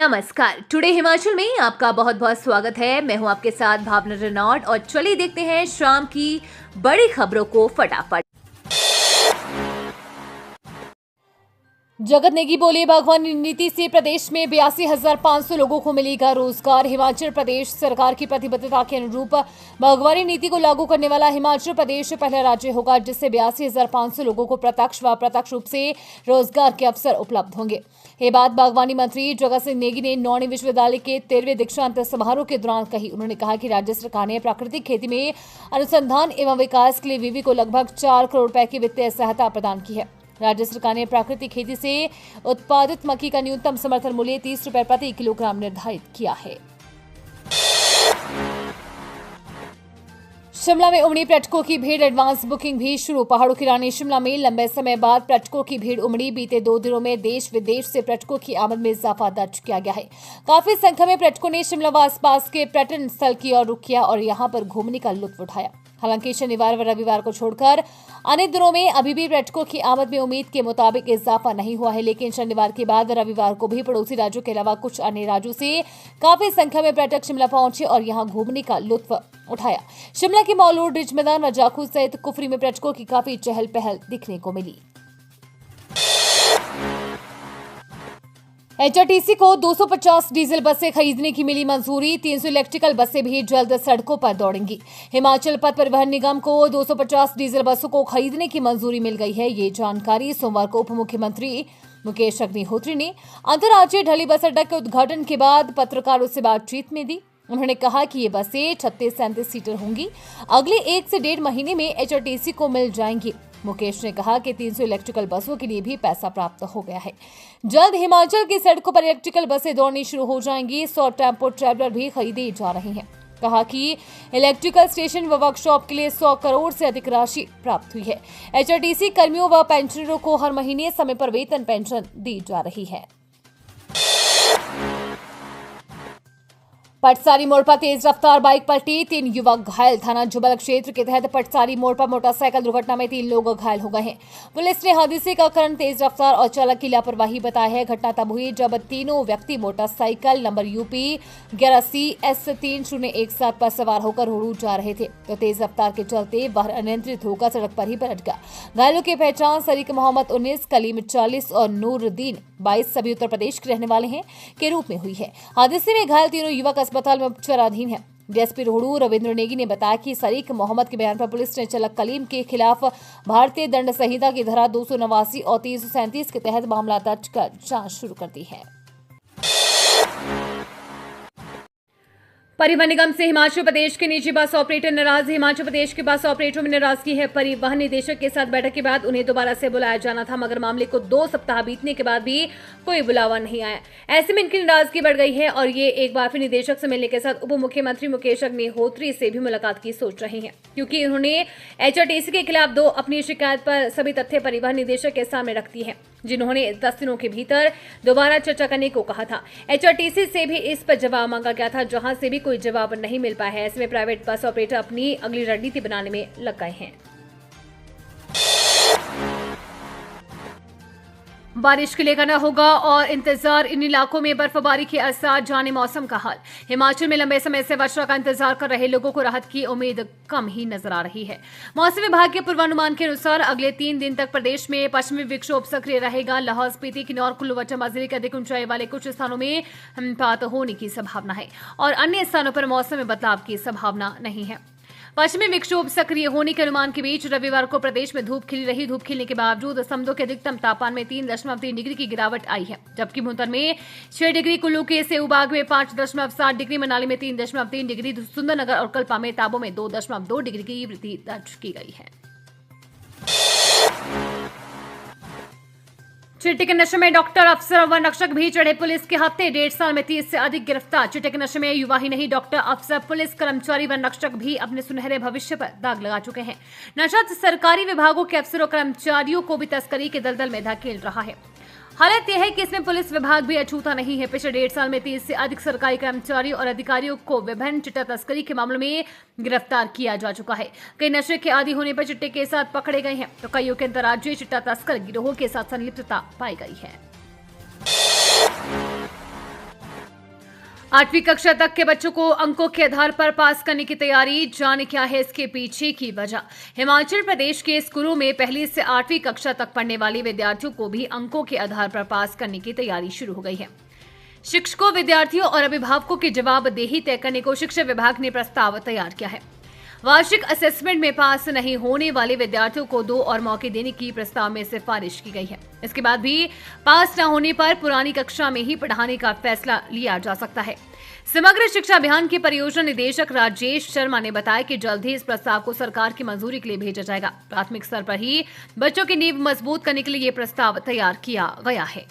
नमस्कार। टुडे हिमाचल में आपका बहुत बहुत स्वागत है। मैं हूं आपके साथ भावना रेनॉल्ड और चलिए देखते हैं शाम की बड़ी खबरों को फटाफट। जगत नेगी बोले, बागवानी नीति से प्रदेश में 82,500 लोगों को मिलेगा रोजगार। हिमाचल प्रदेश सरकार की प्रतिबद्धता के अनुरूप बागवानी नीति को लागू करने वाला हिमाचल प्रदेश पहला राज्य होगा जिससे 82,500 लोगों को प्रत्यक्ष व अप्रत्यक्ष रूप से रोजगार के अवसर उपलब्ध होंगे। ये बात बागवानी मंत्री जगत सिंह नेगी ने नौणी विश्वविद्यालय के 13वें दीक्षांत समारोह के दौरान कही। उन्होंने कहा कि राज्य सरकार ने प्राकृतिक खेती में अनुसंधान एवं विकास के लिए विवि को लगभग 4 करोड़ रुपए की वित्तीय सहायता प्रदान की है। राज्य सरकार ने प्राकृतिक खेती से उत्पादित मक्की का न्यूनतम समर्थन मूल्य 30 रुपए प्रति किलोग्राम निर्धारित किया है। शिमला में उमड़ी पर्यटकों की भीड़, एडवांस बुकिंग भी शुरू। पहाड़ों की रानी शिमला में लंबे समय बाद पर्यटकों की भीड़ उमड़ी। बीते 2 दिनों में देश विदेश से पर्यटकों की आमद में इजाफा दर्ज किया गया है। काफी संख्या में पर्यटकों ने शिमला व आसपास के पर्यटन स्थल की ओर रुख किया और यहां पर घूमने का लुत्फ उठाया। हालांकि शनिवार व रविवार को छोड़कर अन्य दिनों में अभी भी पर्यटकों की आमद में उम्मीद के मुताबिक इजाफा नहीं हुआ है, लेकिन शनिवार के बाद रविवार को भी पड़ोसी राज्यों के अलावा कुछ अन्य राज्यों से काफी संख्या में पर्यटक शिमला पहुंचे और यहां घूमने का लुत्फ उठाया। शिमला के मॉल रोड, रिज मैदान व जाखू सहित कुफरी में पर्यटकों की काफी चहल पहल दिखने को मिली। एचआरटीसी को 250 डीजल बसें खरीदने की मिली मंजूरी। 300 इलेक्ट्रिकल बसें भी जल्द सड़कों पर दौड़ेंगी। हिमाचल पथ परिवहन निगम को 250 डीजल बसों को खरीदने की मंजूरी मिल गई है। ये जानकारी सोमवार को उप मुख्यमंत्री मुकेश अग्निहोत्री ने अंतर्राज्यीय ढली बस अड्डा के उद्घाटन के बाद पत्रकारों से बातचीत में दी। उन्होंने कहा कि ये बसें 36-37 सीटर होंगी। अगले 1 से 1.5 महीने में एचआरटीसी को मिल जाएंगी। मुकेश ने कहा कि 300 इलेक्ट्रिकल बसों के लिए भी पैसा प्राप्त हो गया है। जल्द हिमाचल की सड़कों पर इलेक्ट्रिकल बसें दौड़नी शुरू हो जाएंगी। 100 टेम्पो ट्रैवलर भी खरीदे जा रहे हैं। कहा कि इलेक्ट्रिकल स्टेशन व वर्कशॉप के लिए 100 करोड़ से अधिक राशि प्राप्त हुई है। एचआरटीसी कर्मियों व पेंशनरों को हर महीने समय पर वेतन पेंशन दी जा रही है। पटसारी मोड़ पर तेज रफ्तार बाइक पलटी, 3 युवक घायल। थाना जुबल क्षेत्र के तहत पटसारी मोड़ पर मोटरसाइकिल दुर्घटना में 3 लोग घायल हो गए हैं। पुलिस ने हादसे का कारण तेज रफ्तार और चालक की लापरवाही बताया है। घटना तब हुई जब तीनों व्यक्ति मोटरसाइकिल नंबर यूपी 11C/S3017 पर सवार होकर रोड जा रहे थे तो तेज रफ्तार के चलते वह अनियंत्रित होकर सड़क पर ही पलट गया। घायलों की पहचान सरीक मोहम्मद 19, कलीम 40 और नूरुद्दीन 22 सभी उत्तर प्रदेश के रहने वाले हैं के रूप में हुई है। हादसे में घायल तीनों युवक अस्पताल में उपचाराधीन है। डीएसपी रोहड़ू रविंद्र नेगी ने बताया कि सरीक मोहम्मद के बयान पर पुलिस ने चालक कलीम के खिलाफ भारतीय दंड संहिता की धारा 289 और 337 के तहत मामला दर्ज कर जांच शुरू कर दी है। परिवहन निगम से हिमाचल प्रदेश के निजी बस ऑपरेटर नाराज। हिमाचल प्रदेश के बस ऑपरेटरों में नाराजगी है। परिवहन निदेशक के साथ बैठक के बाद उन्हें दोबारा से बुलाया जाना था, मगर मामले को 2 सप्ताह बीतने के बाद भी कोई बुलावा नहीं आया। ऐसे में इनकी नाराजगी बढ़ गई है और ये एक बार फिर निदेशक से मिलने के साथ उप मुख्यमंत्री मुकेश अग्निहोत्री से भी मुलाकात की सोच रही है, क्योंकि उन्होंने एचआरटीसी के खिलाफ 2 अपनी शिकायत पर सभी तथ्य परिवहन निदेशक के सामने रख दी है, जिन्होंने 10 दिनों के भीतर दोबारा चर्चा करने को कहा था। एचआरटीसी से भी इस पर जवाब मांगा गया था, जहां से भी कोई जवाब नहीं मिल पाया है। ऐसे में प्राइवेट बस ऑपरेटर अपनी अगली रणनीति बनाने में लग गए हैं। बारिश के लिए करना होगा और इंतजार। इन इलाकों में बर्फबारी के असर, जाने मौसम का हाल। हिमाचल में लंबे समय से वर्षा का इंतजार कर रहे लोगों को राहत की उम्मीद कम ही नजर आ रही है। मौसम विभाग के पूर्वानुमान के अनुसार अगले 3 दिन तक प्रदेश में पश्चिमी विक्षोभ सक्रिय रहेगा। लाहौल स्पीति, किन्नौर, कुल्लू व चंबा जिले के अधिक ऊंचाई वाले कुछ स्थानों में हिमपात होने की संभावना है और अन्य स्थानों पर मौसम में बदलाव की संभावना नहीं है। पश्चिमी विक्षोभ सक्रिय होने के अनुमान के बीच रविवार को प्रदेश में धूप खिली रही। धूप खिलने के बावजूद समदो के अधिकतम तापमान में 3.3 डिग्री की गिरावट आई है, जबकि भुंतर में 6 डिग्री, कुल्लू के सेऊबाग में 5.7 डिग्री, मनाली में 3.3 डिग्री, सुंदरनगर और कल्पा में ताबो में 2.2 डिग्री की वृद्धि दर्ज की गई है। चिट्टे के नशे में डॉक्टर, अफसर व नक्शक भी चढ़े पुलिस के हत्थे। 1.5 साल में 30 से अधिक गिरफ्तार। चिट्टे के नशे में युवा ही नहीं, डॉक्टर, अफसर, पुलिस कर्मचारी व नक्शक भी अपने सुनहरे भविष्य पर दाग लगा चुके हैं। नशा सरकारी विभागों के अफसरों कर्मचारियों को भी तस्करी के दलदल में धकेल रहा है। हालत यह है कि इसमें पुलिस विभाग भी अछूता नहीं है। पिछले 1.5 साल में 30 से अधिक सरकारी कर्मचारियों और अधिकारियों को विभिन्न चिट्टा तस्करी के मामलों में गिरफ्तार किया जा चुका है। कई नशे के आदी होने पर चिट्टे के साथ पकड़े गए हैं, तो कईयों के अंतर्राज्यीय चिट्टा तस्कर गिरोह के साथ संलिप्तता पाई गई है। 8वीं कक्षा तक के बच्चों को अंकों के आधार पर पास करने की तैयारी, जाने क्या है इसके पीछे की वजह। हिमाचल प्रदेश के स्कूलों में पहली से 8वीं कक्षा तक पढ़ने वाले विद्यार्थियों को भी अंकों के आधार पर पास करने की तैयारी शुरू हो गई है। शिक्षकों, विद्यार्थियों और अभिभावकों की जवाबदेही तय करने को शिक्षा विभाग ने प्रस्ताव तैयार किया है। वार्षिक असेसमेंट में पास नहीं होने वाले विद्यार्थियों को 2 और मौके देने की प्रस्ताव में सिफारिश की गई है। इसके बाद भी पास न होने पर पुरानी कक्षा में ही पढ़ाने का फैसला लिया जा सकता है। समग्र शिक्षा अभियान के परियोजना निदेशक राजेश शर्मा ने बताया कि जल्द ही इस प्रस्ताव को सरकार की मंजूरी के लिए भेजा जाएगा। प्राथमिक स्तर पर ही बच्चों की नींव मजबूत करने के लिए ये प्रस्ताव तैयार किया गया है।